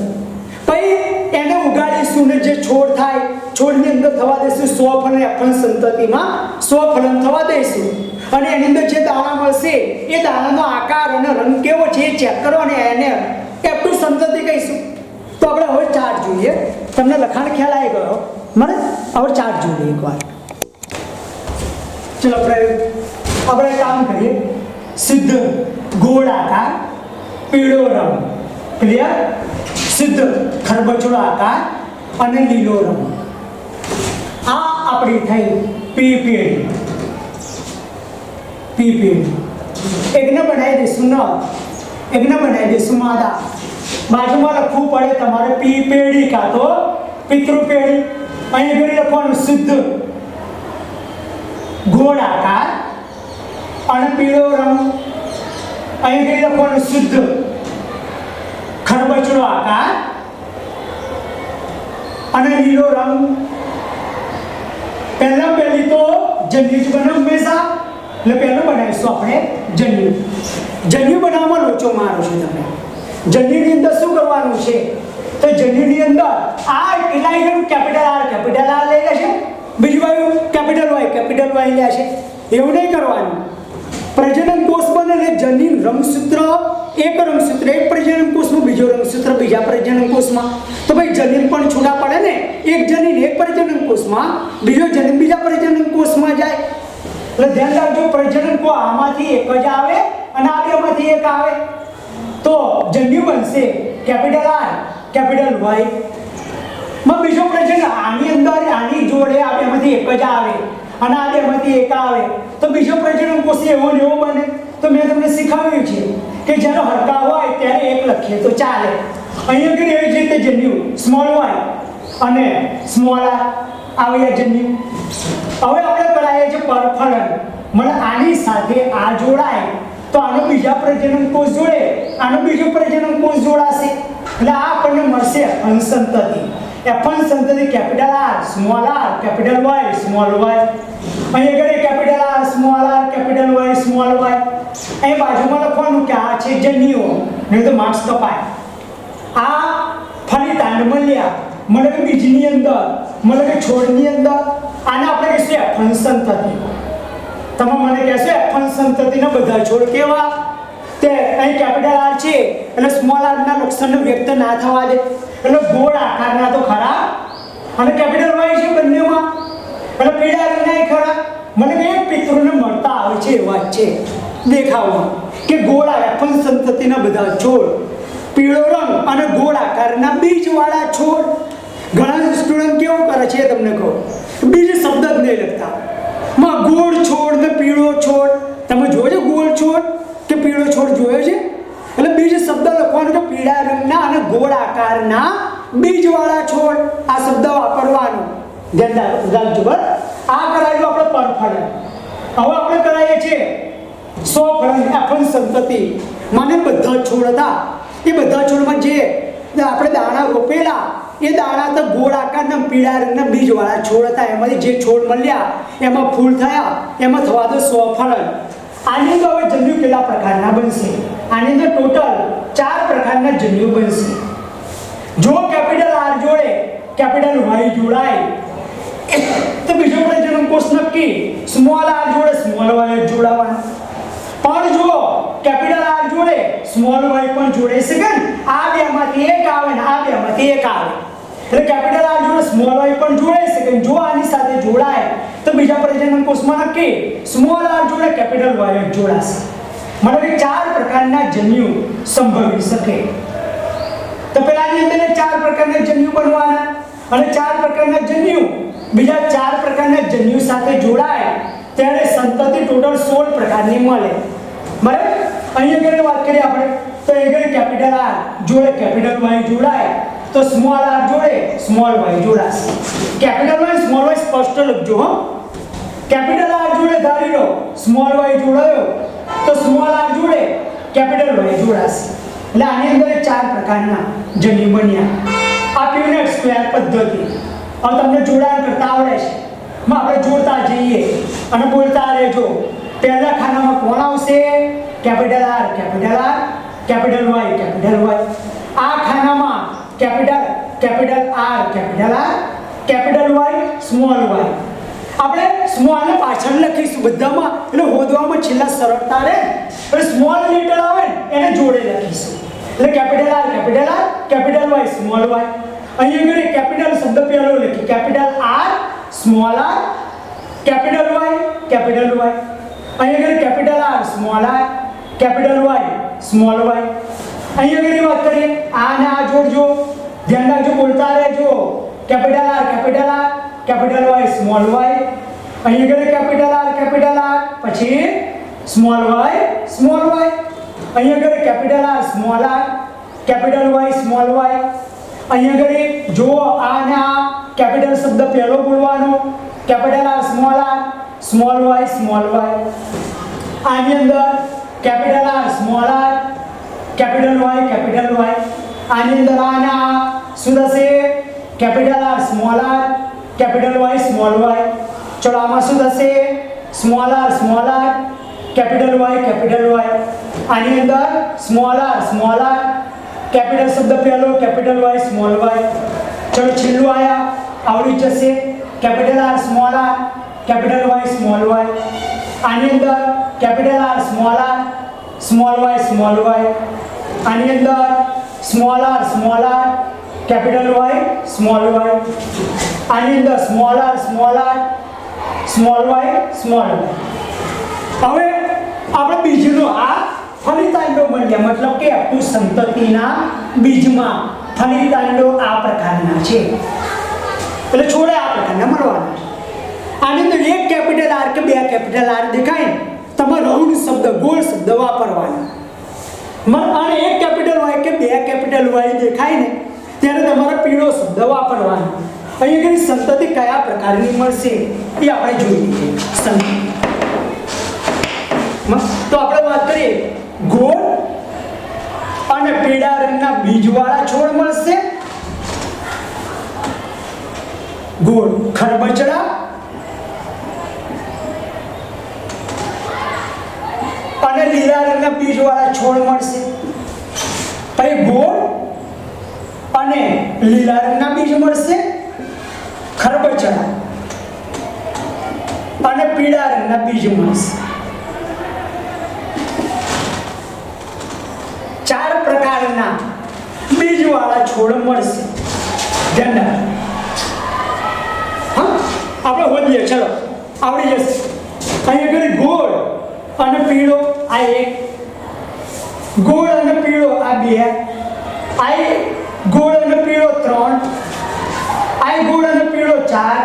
Speaker 1: પછી એને ઉગાડીશું ને જે છોડ થાય, છોડની અંદર થવા દઈશું સ્વફલન. અખંડ સંતતિમાં સ્વફલન થવા દઈશું અને એની અંદર જે દાણા મળશે એ દાણાનો આકાર અને રંગ કેવો છે એ ચેક કરો અને એને એપ્ટુ સંતતિ કહીશું. તો આપણે હવે ચાર્ટ જોઈએ. તમને લખાણ ખ્યાલ આવી ગયો મને? હવે ચાર્ટ જોઈએ એકવાર. ચલો આપણે કામ કરીએ. સિદ્ધ ગોળ આકાર, પીળો રંગ, ક્લિયર? સિદ્ધ ખરબચડો આકાર અને લીલો રંગ. આ આપણી થઈ પી પેઢી. એકને બનાવી દઈશું એકને બનાવી દઈશું માદા. બાજુમાં લખવું પડે તમારે પી પેઢી કાં તો પિતૃ પેઢી. અહીં આગળ લખવાનું શુદ્ધ ગોળ આકાર અને પીળો રંગ. અહીં આગળ લખવાનું શુદ્ધ ખરબચડો આકાર અને લીલો રંગ. પહેલી તો જન્યુ બને હંમેશા, એટલે પહેલું બનાવીશું આપણે જન્યુ બનાવવામાં લોચો મારો છું તમે. જન્યુની અંદર શું કરવાનું છે? તો જન્યુની અંદર આ કેટલાય કેપિટલ આર લઈ લેશે, બીજું કયું કેપિટલ વાય લેશે. એવું નહીં કરવાનું. પ્રજનન કોષ બને એટલે જનીન રંગસૂત્ર, એક રંગસૂત્ર એક પ્રજનન કોષમાં, બીજો રંગસૂત્ર બીજા પ્રજનન કોષમાં. તો ભાઈ જનીન પણ છૂટા પડે ને, એક જનીન એક પ્રજનન કોષમાં, બીજો જનીન બીજા પ્રજનન કોષમાં જાય. એટલે ધ્યાન રાખજો, પ્રજનન કો આમાંથી એક જ આવે અને આ બેમાંથી એક આવે તો જન્યુ બનશે કેપિટલ આર કેપિટલ વાય માં. બીજો પ્રજનન આની અંદર આની જોડે આ બેમાંથી એક જ આવે અને આ બેમાંથી એક આવે તો બીજો પ્રજનન કોષ એવો ને એવો બને. તો મેં તમને શીખવ્યું છે કે જ્યારે હરકા હોય ત્યારે એક લખીએ તો ચાલે. અહીંયા આગળ એવી જ રીતે જન્યુ સ્મોલ વાય અને સ્મોલ આર આવ્યા જન્યુ. હવે આપણે કરાવીએ છીએ પરફલન. મને આની સાથે આ જોડાય તો આનો બીજા પ્રજનન કોષ જોડે, આનો બીજો પ્રજનન કોષ જોડાશે એટલે આ આપણને મળશે અખંડ સંતતિ. અખંડ સંતતિ capital R capital Y small Y. અહીં આગળ capital R capital Y small Y. અહીં બાજુમાં લખવાનું કે આ છે જન્યુઓ, નહીં તો માર્ક્સ કપાય. આ ફલિતાંડ મળ્યા, મતલબ કે બીજની અંદર, મતલબ કે છોડની અંદર. આને આપણે કહીશું અખંડ સંતતિ. તમે મને કહેશો અખંડ સંતતિના બધા છોડ કેવા? તે અહીં કેપિટલ આર છે એટલે સ્મોલ આરના લક્ષણને વ્યક્ત ના થવા દે, એટલે ગોળ આકારના તો ખરા અને કેપિટલ વાય છે બંનેમાં, એટલે પીળા રંગના ખરા. મને એક પિતૃને મળતા આવે છે એ વાત છે દેખાવમાં કે ગોળ અખંડ સંતતિના બધા છોડ, પીળો રંગ અને ગોળ આકારના બીજવાળા છોડ. ઘણા સ્ટુડન્ટ કેવું કરે છે તમને કહું, બીજ શબ્દ જ નહીં લખતા. ગોળ છોડ ને પીળો છોડ, તમે જોયો ગોળ છોડ કે પીળો છોડ જોયો છે? એટલે બીજ શબ્દ લખવાનો કે પીળા રંગના અને ગોળ આકારના બીજવાળા છોડ. આ શબ્દ વાપરવાનો ધ્યાન રાખજો. બરાબર? આ કરાયું આપણે પરફલન. હવે આપણે કરાવીએ છીએ 100 ફળની F1 સંતતિ. મને બધા છોડ હતા એ બધા છોડમાં જે આપણે દાણા રોપેલા એ દાણા તો ગોળ આકારના પીળા રંગના બીજવાળા છોડ હતા. એમાંથી જે છોડ મળ્યા એમાં ફૂલ થયા, એમાં થવા દો 100 ફળ. આની અંદર હવે જન્યુ કેટલા પ્રકારના બનશે? આની અંદર ટોટલ 4 પ્રકારના જન્યુ બનશે. જો કેપિટલ R જોડે કેપિટલ Y જોડાય તો બીજો પ્રજનન કોષ નક્કી. સ્મોલ r જોડે સ્મોલ y જોડાવાનો. પણ જો કેપિટલ R જોડે સ્મોલ y પણ જોડે છે કે આ બેમાંથી એક આવે ને આ બેમાંથી એક આવે. એટલે કેપિટલ R જોડે સ્મોલ y પણ જોડે છે કે જો આની સાથે જોડાય તો બીજા પ્રજનન કોષમાં નક્કી સ્મોલ r જોડે કેપિટલ y જોડાશે. મતલબ 4 પ્રકારના જન્યુ સંભવી શકે. તો પેલાની અંદર 4 પ્રકારના જન્યુ બનવાના અને 4 પ્રકારના જન્યુ બીજા 4 પ્રકારના જન્યુ સાથે જોડાય ત્યારે સંતતિ ટોટલ 16 પ્રકારની મળે. બરાબર? અહીંયા આગળ વાત કરીએ આપણે તો આગળ કેપિટલ R જોડે કેપિટલ Y જોડાય તો સ્મોલ r જોડે સ્મોલ y જોડાશે. કેપિટલ y સ્મોલ y સ્પષ્ટ લખજો હો. કેપિટલ R જોડે ધારી લો સ્મોલ y જોડાયો તો સ્મોલ r જોડે કેપિટલ y જોડાશે. એટલે આની અંદર 4 પ્રકારના જન્યુ બન્યા. આ પ્યુનેટ સ્ક્વેર પદ્ધતિ. હવે તમને જોડાણ કરતા આવડે છે. આપણે જોડતા જઈએ અને બોલતા રહેજો. પહેલા ખાનામાં કોણ આવશે? Capital R capital R, capital Y capital Y. આ ખાનામાં capital R capital R, capital Y small y. આપણે સ્મોલ ને પાછળ લખીશું બધામાં એટલે હોદવામાં છેલ્લા સરળતા રહે. એટલે સ્મોલ લેટર આવે એને જોડે લખીશું. એટલે capital R capital Y small y. અહીંયા આગળ કેપિટલ શબ્દ પહેલો લખી capital R small r capital Y capital Y. અહીંયા આગળ capital R small r capital Y small y. અહીંયા આગળ વાત કરીએ આ ને આ જોડજો. ધ્યાન રાખજો, બોલતા રહેજો. Capital R capital Y small y. અહીંયા આગળ કેપિટલ R પછી સ્મોલ y સ્મોલ y. અહીંયા આગળ capital R small r capital Y small y. અહીંયા આગળ જો આ ને આ કેપિટલ શબ્દ પહેલો બોલવાનો capital R small y small y. આની અંદર capital R small r capital Y capital Y. આની અંદર આ ને આ શું થશે? Capital R small r capital Y small y. ચલો આમાં શું થશે? Small r capital Y capital Y. આની અંદર સ્મોલ r કેપિટલ શબ્દ પહેલો કેપિટલ Y સ્મોલ y. ચલો છેલ્લું આયા આવડી જશે capital R small capital Y small y. આની અંદર capital R small y small y. આની અંદર small r capital Y small y. આની અંદર small r small y small y. હવે આપણે બીજનો આ ફલિતાંડો મળ્યા મતલબ કે F2 સંતતિના બીજમાં ફલિતાંડો આ પ્રકારના છે. એટલે છોડે આ પ્રકારના મળવાના છે. આની અંદર એક કેપિટલ R કે બે કેપિટલ R દેખાય ને તમારે રાઉન્ડ શબ્દ ગોળ શબ્દ વાપરવાનો. અને એક કેપિટલ Y કે બે કેપિટલ Y દેખાય ને ત્યારે તમારે પીળો શબ્દ વાપરવાનો. અહીંયા આગળ સંતતિ કયા પ્રકારની મળશે એ આપણે જોઈએ. સંતતિ તો આપણે વાત કરીએ ગોળ અને પીળા રંગના બીજવાળા છોડ મળશે. ગોળ ખરબચડા અને લીલા રંગના બીજવાળા છોડ મળશે. પછી ગોળ અને લીલા રંગના બીજ મળશે ખરબચડા અને પીળા રંગના બીજ મળશે. 4 પ્રકારના બીજવાળા છોડ મળશે. ધ્યાન રાખો. હા આપણે વધીએ. ચલો આવડી જશે. અહીંયા આગળ ગોળ અને પીળો આ એક, ગોળ અને પીળો આ બે, આ ગોળ અને પીળો 3, આ ગોળ અને પીળો 4.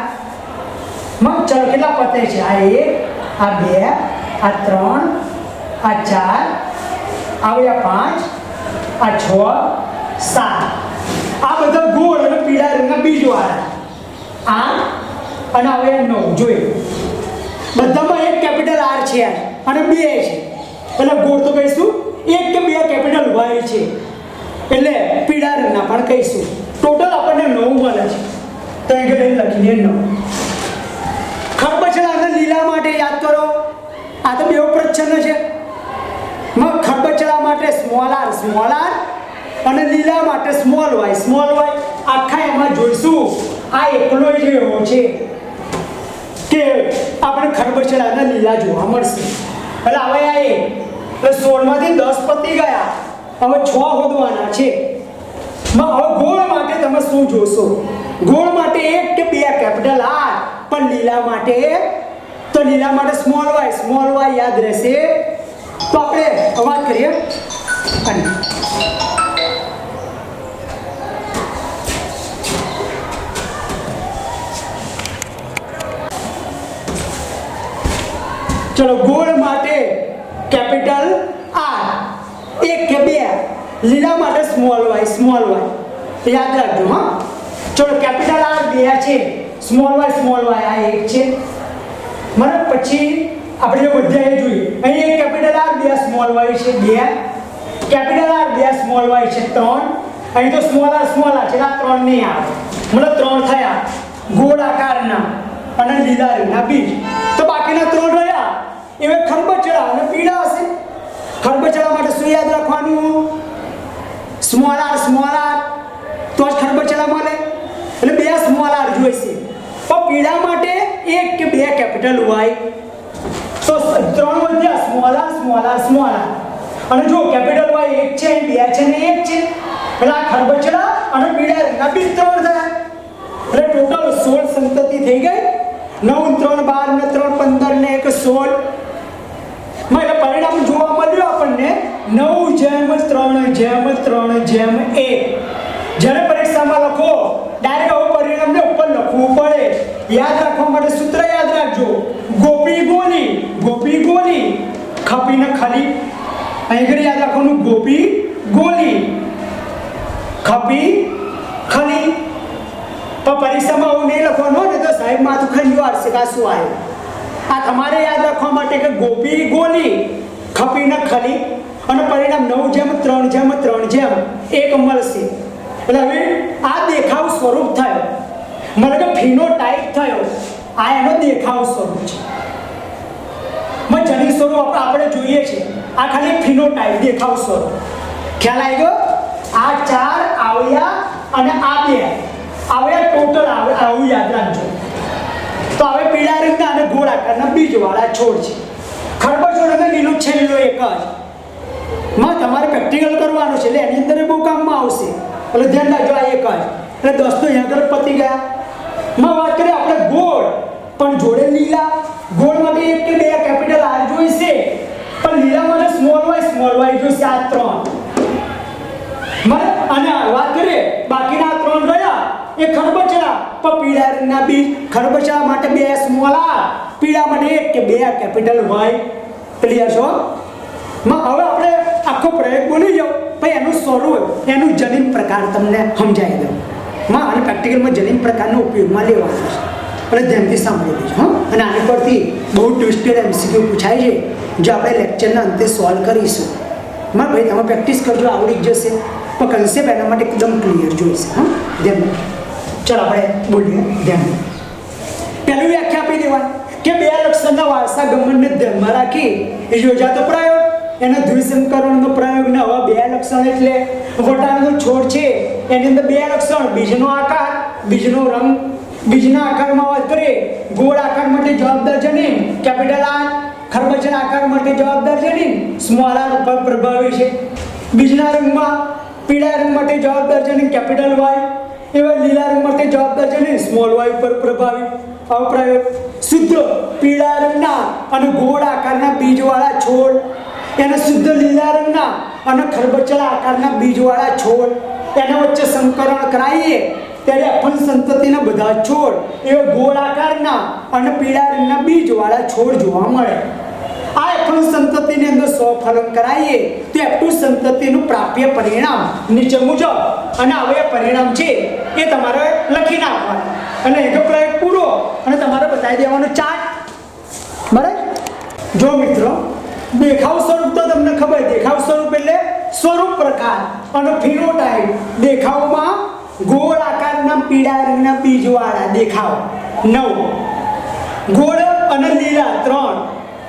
Speaker 1: ચલો કેટલા પતે છે? આ 1 આ 2 આ 3 આ 4 આવ્યા 5 આ 6 7. આ બધા ગોળ અને પીળા રંગના બીજવાળા 8 અને હવે 9. જોઈ બધામાં એક કેપિટલ આર છે અને બે છે, એટલે ગોળ તો કહીશું એક કે બે કેપિટલ વાય છે, એટલે પીળા રંગના પણ કહીશું. ટોટલ આપણને 9 મળે છે, તો એ લખી દે 9. ખરબચડા અને લીલા માટે યાદ કરો, આ તો બે પ્રચ્છન્ન છે. ખરબચડા માટે સ્મોલ આર અને લીલા માટે સ્મોલ વાય. આખા એમાં જોઈશું આ એકલો જ એવો છે કે આપણે ખરબચડા અને લીલા જોવા મળશે. એટલે હવે આ એટલે 16 માંથી 10 પતી ગયા, હવે 6 શોધવાના છે. હવે ગોળ માટે તમે શું જોશો? ગોળ માટે એક કે બે કેપિટલ આર, પણ લીલા માટે સ્મોલ વાય યાદ રહેશે. તો આપણે વાત કરીએ અને ચલો ગોળ માટે કેપિટલ આર એક કે બે, લીલા માટે સ્મોલ વાય યાદ રાખજો. હા ચલો કેપિટલ આર બે છે, સ્મોલ વાય આ એક છે. મને પછી આપણે જો બધા એ જોઈએ, અહીં એક કેપિટલ આર બે સ્મોલ વાય છે 2, કેપિટલ આર બે સ્મોલ વાય છે 3, અહીં તો સ્મોલ આર છે, આ 3 નહીં આવે, મને 3 થયા ગોળ આકારના અને લીલા રંગના બીજ. તો બાકીના 3 રહ્યા એ ખરબચડા અને પીળા હશે. ખરબચડા માટે શું યાદ રાખવાનું? સ્મોલ આર તો જ ખરબચડા મળે, એટલે બે સ્મોલ આર જોઈશે. પણ પીળા માટે એક કે બે કેપિટલ વાય, તો 3 વધ્યા સ્મોલ આર. અને જો કેપિટલ વાય એક છે, બે છે ને એક છે, એટલે આ ખરબચડા અને પીળા રંગના બીજ 3 થયા. એટલે ટોટલ 16 સંતતિ થઈ ગઈ. 9 3 12 ને 3 15 ને 1 16. એટલે પરિણામ જોવા મળ્યું આપણને 9:3:3:1. જ્યારે પરીક્ષામાં લખો ડાયરેક્ટ આવું પરિણામને ઉપર લખવું પડે. યાદ રાખવા માટે સૂત્ર યાદ રાખજો, ગોપી ગોલી ખપી ને ખલી. અહીં યાદ રાખવાનું ગોપી ગોલી ખપી ખલી. પણ પરીક્ષામાં આવું નહીં લખવાનું ને તો સાહેબ માથું ખાઈ વાળશે કે શું આવ્યું. આ તમારે યાદ રાખવા માટે કે ગોપી ગોલી ખપી ને ખલી અને પરિણામ 9:3:3:1 મળશે. એટલે હવે આ દેખાવ સ્વરૂપ થયો, મને કે ફિનોટાઇપ થયો, આ એનો દેખાવ સ્વરૂપ છે. જનીન સ્વરૂપ આપણે જોઈએ છે, આ ખાલી ફિનોટાઇપ દેખાવ સ્વરૂપ. ખ્યાલ આવી ગયો? આ 4 આવ્યા અને આ 2 આવ્યા, ટોટલ આવું યાદ રાખજો. તો હવે પીળા રંગના અને ગોળ આકારના બીજવાળા છોડ છે. ખરબચડો અને લીલું છેલ્લો એક જ તમારે પ્રેક્ટિકલ કરવાનું છે, એટલે એની અંદર બહુ કામમાં આવશે. એટલે ધ્યાન રાખજો, આ એક જ. એટલે 10 તો અહીંયા આગળ પતી ગયા. વાત કરીએ આપણે ગોળ, પણ જોડે લીલા. ગોળ માટે એક કે બે કેપિટલ આર જોઈશે, પણ લીલા માટે સ્મોલ વાય જોઈશે. આ 3 અને વાત કરીએ બાકીના 3 રહ્યા એ ખરબચડા, પણ પીળા રંગના બીજ. ખરબચડા માટે 2 સ્મોલ આર, પીળા માટે એક કે બે કેપિટલ વાય. ક્લિયર છો? હવે આપણે આખો પ્રયોગ બોલી જાઓ, પછી એનું સ્વરૂપ, એનું જનીન પ્રકાર તમને સમજાવી દઉં. અને પ્રેક્ટિકલમાં જનીન પ્રકારનો ઉપયોગમાં લેવાનો છે, એટલે ધ્યાનથી સાંભળી લેજો. અને આની પરથી બહુ ટ્વિસ્ટેડ MCQ પૂછાય છે, જે આપણે લેક્ચરના અંતે સોલ્વ કરીશું. ભાઈ તમે પ્રેક્ટિસ કરજો, આવડી જ જશે. પણ કન્સેપ્ટ એના માટે એકદમ ક્લિયર જોઈશે. ધ્યાન. ચાલો આપણે બોલીએ ધ્યાન. પહેલું વ્યાખ્યા આપી દેવા કે 2 લક્ષણના વારસા ગમનને ધ્યાનમાં રાખી એ યોજાતો પ્રયોગ, એનો દ્વિસંકરણનો પ્રયોગ. ને હવે 2 લક્ષણ એટલે વટાણાનો છોડ છે, એની અંદર 2 લક્ષણ, બીજનો આકાર, બીજનો રંગ. બીજના આકારમાં વાત કરીએ, ગોળ આકાર માટે જવાબદાર જનીન કેપિટલ આર, ખરબચડા આકાર માટે જવાબદાર જનીન સ્મોલ આર ઉપર પ્રભાવી છે. બીજના રંગમાં પીળા રંગ માટે જવાબદાર જનીન કેપિટલ વાય, એવા લીલા રંગ માટે જવાબદાર જનીન સ્મોલ વાય ઉપર પ્રભાવી. આવો પ્રયોગ. શુદ્ધ પીળા રંગના અને ગોળ આકારના બીજવાળા છોડ, એને શુદ્ધ લીલા રંગના અને ખરબચડા આકારના બીજવાળા છોડ, એના વચ્ચે સંકરણ કરાવીએ ત્યારે અફન સંતતિના બધા છોડ એવા ગોળ આકારના અને પીળા રંગના બીજવાળા છોડ જોવા મળે. આ F1 સંતતિની અંદર 100 ફલન કરાવીએ તો F2 સંતતિનું પ્રાપ્ય પરિણામ નીચે મુજબ. અને હવે પરિણામ છે એ તમારે લખી નાખવાનું અને એનો પ્રયોગ પૂરો અને તમારે બતાવી દેવાનો ચાર્ટ. બરાબર? જો મિત્રો, દેખાવ સ્વરૂપ તો તમને ખબર, દેખાવ સ્વરૂપ એટલે સ્વરૂપ પ્રકાર, અને ફિનોટાઇપ દેખાવમાં ગોળ આકારના પીળા રંગના બીજવાળા દેખાવ 9, ગોળ અને લીલા 3,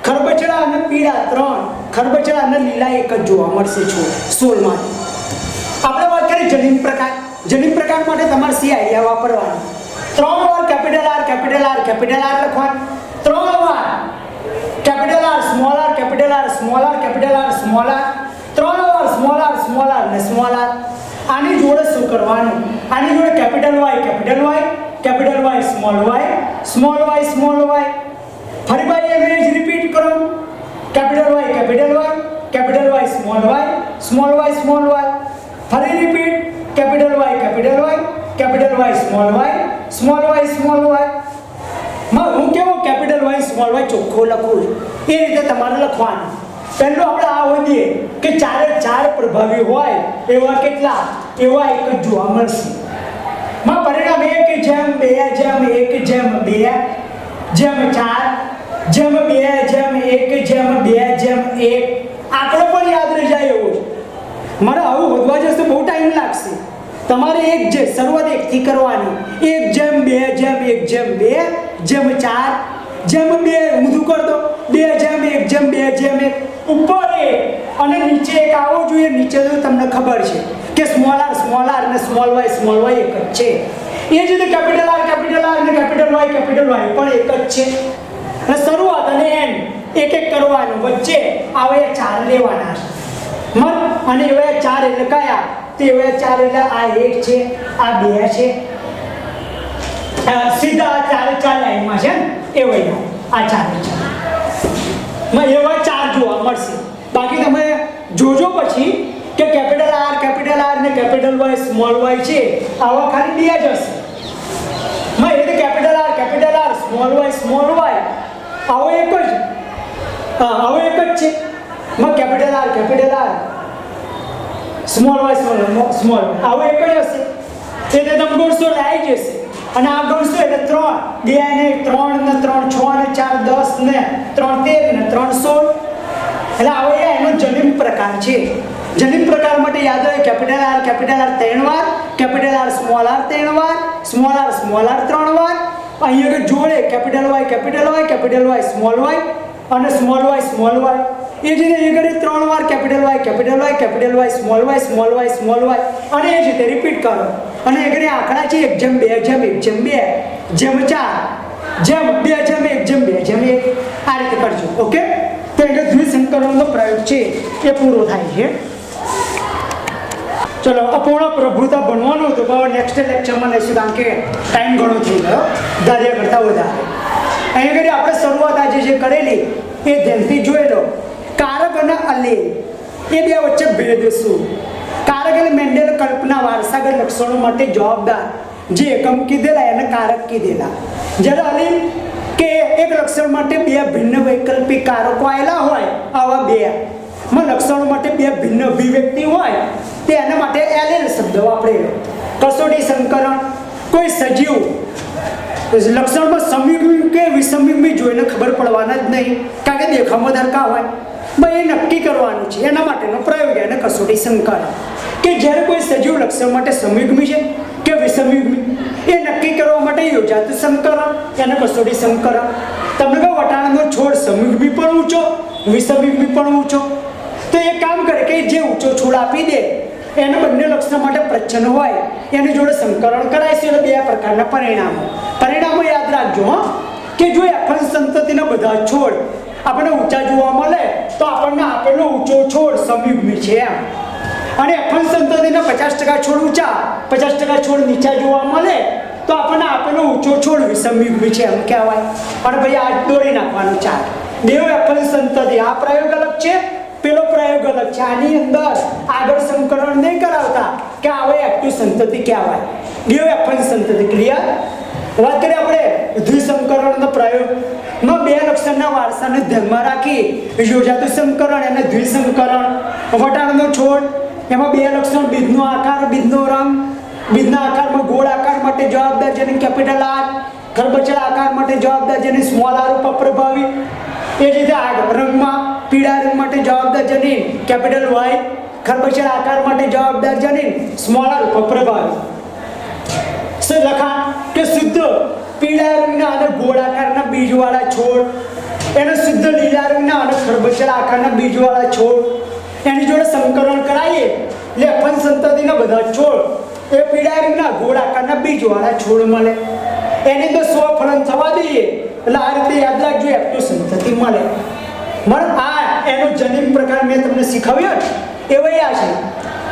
Speaker 1: ખરબચડા અને પીળા 3, ખરબચડા અને લીલા 1 જ જોવા મળશે 16 માં. આપણે વાત કરીએ જનીન પ્રકાર. જનીન પ્રકાર માટે તમારે સી આઈડિયા વાપરવાની. 3 વાર capital R capital R capital R લખવાનું, 3 વાર capital R small R capital R small R capital R small R, 3 વાર સ્મોલ આર ને સ્મોલ આર. આની જોડે શું કરવાનું? આની જોડે capital Y capital Y capital Y small Y small Y small Y. ફરી ભાઈ એ જ રિપીટ કરો. Capital Y capital Y small Y small Y. ફરી repeat. Capital Y capital Y small Y small Y. હું કેવો કેપિટલ વાય સ્મોલ વાય ચોખ્ખો લખું એ રીતે તમારે લખવાનું. પહેલું આપણે આ વધીએ કે 4 4 પ્રભાવી હોય એવા કેટલા? એવા 1 જ જોવા મળશે. માં પરિણામ 1 જેમ 2 જેમ 1 જેમ 2 જેમ 4 જેમ 2 જેમ 1 જેમ 2 જેમ 1. આંકડો પણ યાદ રહી જાય એવો છે. મારે આવું વધવા જશે બહુ ટાઈમ લાગશે. તમારે એક જે શરૂઆત 1 થી કરવાની. 1 જેમ 2 જેમ 1 જેમ 2 જેમ 4 જેમ 2 ઊંધું કર દો. 2 જેમ 1 જેમ 2 જેમ 1 ઉપર 1 અને નીચે 1 આવો જોઈએ. નીચે તો તમને ખબર છે કે સ્મોલ આર અને સ્મોલ વાય 1 જ છે. એ જ રીતે કેપિટલ આર અને કેપિટલ વાય પણ 1 જ છે. અને શરૂઆત અને એન્ડ એક કરવાનું. વચ્ચે આવે 4 લેવાના અને એવા 4 એટલે કયા? તે એવા 4 એટલે આ 1 છે, આ 2 છે, સીધા આ 4 લાઈનમાં છે ને એવા આ 4 માં એવા 4 જોવા મળશે. બાકી તમે જોજો પછી કે કેપિટલ આર ને કેપિટલ વાય સ્મોલ વાય છે આવા ખાલી 2 જ હશે. માં એટલે કેપિટલ આર સ્મોલ વાય આવો 1 જ છે. માં capital R small Y small આવો 1 જ હશે. એટલે તમે ગણશો લાઈ જશે. અને આ ગણશો એટલે 3 2 ને 3 ને 3 6 ને 4 10 ને 3 13 ને 3 16. એટલે આવો એનો જનીન પ્રકાર છે. જનીન પ્રકાર માટે યાદ રહે કેપિટલ આર 3 વાર, કેપિટલ આર સ્મોલ આર 3 વાર, સ્મોલ આર 3 વાર. અહીંયા જોડે કેપિટલ વાય સ્મોલ વાય અને સ્મોલ વાય. એ જ રીતે એ ઘરે 3 વાર કેપિટલ વાય સ્મોલ વાય અને એ જ રીતે રિપીટ કરો. અને એ ઘરે આંકડા છે 1 જેમ 2 જેમ 1 જેમ 2 જેમ 4 જેમ 2 જેમ 1 જેમ 2 જેમ 1 આ રીતે કરજો. ઓકે, તો એટલે દ્વિસંકરણનો પ્રયોગ છે એ પૂરો થાય છે. ચલો, અપૂર્ણ પ્રભુતા ભણવાનું હતું પણ નેક્સ્ટ લેક્ચરમાં લઈશું કારણ કે ટાઈમ ઘણો થઈ ગયો ધાર્યા કરતાં વધારે. અહીં ઘડી આપણે શરૂઆત આજે જે કરેલી એ ધ્યાનથી જોઈ લો. કારક અને અલેલ એ 2 વચ્ચે ભેદ શું? કારક એટલે મેન્ડેલ કલ્પના વારસાગત લક્ષણો માટે જવાબદાર જે એકમ કીધેલા એને કારક કીધેલા. જ્યારે અલેલ કે એક લક્ષણ માટે 2 ભિન્ન વૈકલ્પિક કારકો આવેલા હોય આવા 2 માં લક્ષણો માટે 2 ભિન્ન અભિવ્યક્તિ હોય તે એના માટે એલેલ શબ્દ વાપરેલો. કસોટી સંકરણ કોઈ સજીવ લક્ષણમાં સંયુગ્મી કે વિસંયુગ્મી જોઈને ખબર પડવાના જ નહીં કારણ કે દેખાવમાં ધરકા હોય. ભાઈ એ નક્કી કરવાનું છે. એના માટેનો પ્રયોગ એને કસોટી સંકરણ કે જ્યારે કોઈ સજીવ લક્ષણ માટે સંયુગ્મી છે કે વિસંયુગ્મી એ નક્કી કરવા માટે યોજાતું સંકરણ એને કસોટી સંકરણ. તમને કહો વટાણાનો છોડ સંયુગ્મી પણ ઊંચો વિસંયુગ્મી પણ ઊંચો, તો એ કામ કરે કે જે ઊંચો છોડ આપી દે એને બંને લક્ષણ માટે પ્રચ્છન્ન હોય એની જોડે સંકરણ કરાય છે. એટલે 2 પ્રકારના પરિણામો યાદ રાખજો કે જો એફન સંતતિના બધા છોડ આપણને ઊંચા જોવા મળે તો આપણને આપેલો ઊંચો છોડ સંયુગ્મી છે એમ. અને એફન સંતતિના 50% છોડ ઊંચા 50% છોડ નીચા જોવા મળે તો આપણને આપેલો ઊંચો છોડ વિસંયુગ્મી છે એમ કહેવાય. અને ભાઈ આ દોરી નાખવાનું 4 2 એફન સંતતિ. આ પ્રયોગ અલગ છે, પેલો પ્રયોગ અલગ છે. આની અંદર આગળ સંકરણ નહીં કરાવતા કે આવે એક્ટિવ સંતતિ કહેવાય. 2 એફન સંતતિ. ક્લિયર? વાત કરીએ આપણે દ્વિસંકરણનો પ્રયોગમાં 2 લક્ષણના વારસાને ધ્યાનમાં રાખી યોજાતું સંકરણ એને દ્વિસંકરણ. વટાણાનો છોડ એમાં 2 લક્ષણ બીજનો આકાર બીજનો રંગ. બીજના આકારમાં ગોળ આકાર માટે જવાબદાર જેને કેપિટલ આર, ખરબચડા આકાર માટે જવાબદાર જનીન સ્મોલ આર ઉપર પ્રભાવી. એ જ રીતે આગળ રંગમાં પીળા રંગ માટે જવાબદાર જનીન કેપિટલ વાય. ખરબચડા આકાર માટે જવાબદાર જનીન સ્મોલ આર ઉપર પ્રભાવી. લખાણ કે શુદ્ધ પીળા રંગના અને ગોળાકારના બીજવાળા છોડ, એને શુદ્ધ લીલા રંગના અને ખરબચડા આકારના બીજવાળા છોડ, એની જોડે સંકરણ કરાવીએ એટલે અફન સંતતિના બધા છોડ એ પીળા રંગના ગોળાકારના બીજવાળા છોડ મળે. એની તો સ્વફલન થવા દઈએ એટલે આ રીતે યાદ રાખજો એપ્ટુ સંતતિ મળે. આ એનો જનીન પ્રકાર મેં તમને શીખવ્યો એવો આ છે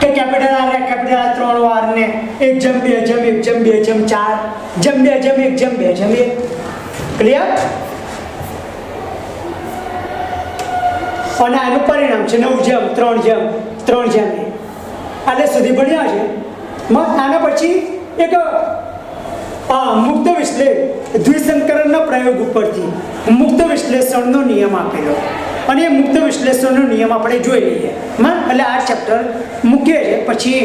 Speaker 1: કે કેપિટલ આર ને કેપિટલ આર 3 વાર ને 1 જમ 2 જમ 1 જમ 2 જમ 4 જમ 2 જમ 1 જમ 2 જમ 1. ક્લિયર? અને આનું પરિણામ છે 9 જમ 3 જમ 3 જમ 1. આટલે સુધી ભણ્યા છે. આના પછી એક મુક્ત દ્વિસંકરણના પ્રયોગ ઉપરથી મુક્ત વિશ્લેષણનો નિયમ આપેલો અને એ મુક્ત વિશ્લેષણનો નિયમ આપણે જોઈ લઈએ. એટલે આ ચેપ્ટર મૂકીએ છે, પછી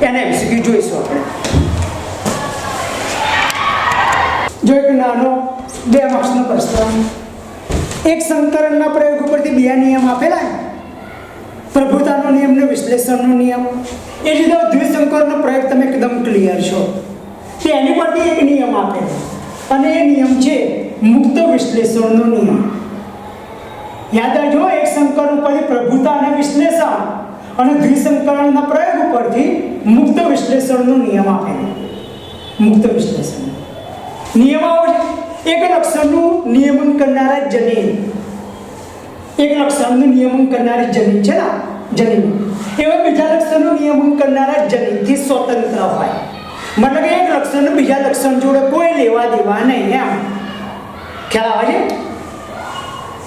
Speaker 1: એને એમસીક્યુ જોઈશું આપણે. જો એક નાનો 2 માર્ક્સનો પ્રશ્ન. એક સંકરણના પ્રયોગ ઉપરથી 2 નિયમ આપેલા ને, પ્રભુતાનો નિયમ ને વિશ્લેષણનો નિયમ. એ જ રીતે દ્વિસંકરણનો પ્રયોગ તમે એકદમ ક્લિયર છો. તે એની પરથી એક નિયમ આપેલો અને એ નિયમ છે મુક્ત વિશ્લેષણનો નિયમ. યાદ રાખજો, એક સંકરણ ઉપરથી પ્રભુતા અને વિશ્લેષણ અને દ્વિસંકરણના પ્રયોગ ઉપરથી મુક્ત વિશ્લેષણનો નિયમ આપેલો. મુક્ત વિશ્લેષણ નિયમાઓ એક લક્ષણનું નિયમન કરનારા જનીન, એક લક્ષણનું નિયમન કરનારી જનીન છે ને જનીન, એવા બીજા લક્ષણનું નિયમન કરનારા જનીનથી સ્વતંત્ર હોય. મતલબ કે એક લક્ષણ બીજા લક્ષણ જોડે કોઈ લેવા દેવા નહીં. એમ ખ્યાલ આવે છે?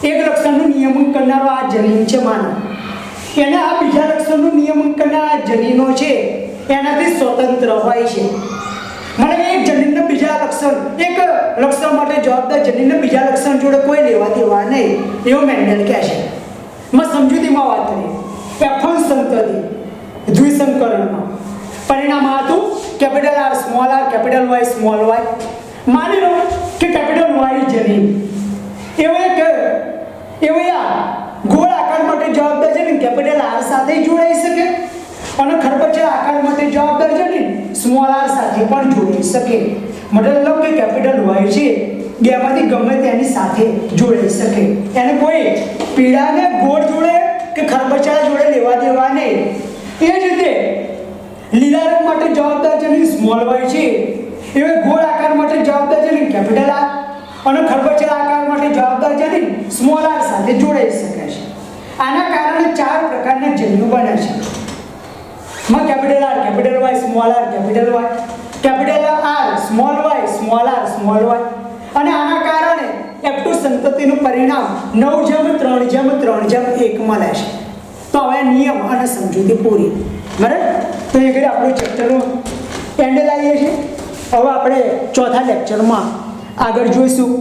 Speaker 1: એક લક્ષણનું નિયમન કરનારો આ જનીન છે માનવ, એને આ બીજા લક્ષણનું નિયમન કરનારા જનીનો છે એનાથી સ્વતંત્ર હોય છે. મતલબ એક જનીનને બીજા લક્ષણ, એક લક્ષણ માટે જવાબદાર જનીનને બીજા લક્ષણ જોડે કોઈ લેવા દેવા નહીં, એવું મેન્ડલ કહે છે. સમજૂતીમાં વાત કરીએ, એફન સંતતિ દ્વિસંકરણમાં પરિણામ આ હતું capital R small R capital Y small Y. માની લો કે કેપિટલ વાય જનીન એવો ગોળ આકાર માટે જવાબદાર જનીન કેપિટલ આર સાથે જોડાઈ શકે અને ખરબચડા આકાર માટે જવાબદાર જનીન સ્મોલ આર સાથે પણ જોડાઈ શકે. મતલબ કે કેપિટલ વાય છે બેમાંથી ગમે તેની સાથે જોડાઈ શકે. એને કોઈ પીળાને ગોળ જોડે કે ખરબચડા જોડે લેવા દેવા નહીં. એ જ રીતે લીલા રંગ માટે જવાબદાર જનીન સ્મોલ વાય છે એ ગોળ આકાર માટે જવાબદાર જનીન કેપિટલ આર અને ખરબચડા આકાર માટે જવાબદાર જનીન સ્મોલ આર સાથે જોડાઈ શકે છે. આના કારણે 4 પ્રકારના જન્યુ બને છે. Capital R capital Y small R capital Y, capital R small Y small R small Y. અને આના કારણે એપ્ટુ સંતતિનું પરિણામ 9 જમ 3 જમ 3 જમ 1 મળે છે. તો હવે નિયમ અને સમજૂતી પૂરી. બરાબર? તો એ કરી આપણું ચેપ્ટરનું એન્ડ લાવીએ છીએ. હવે આપણે ચોથા લેક્ચરમાં આગળ જોઈશું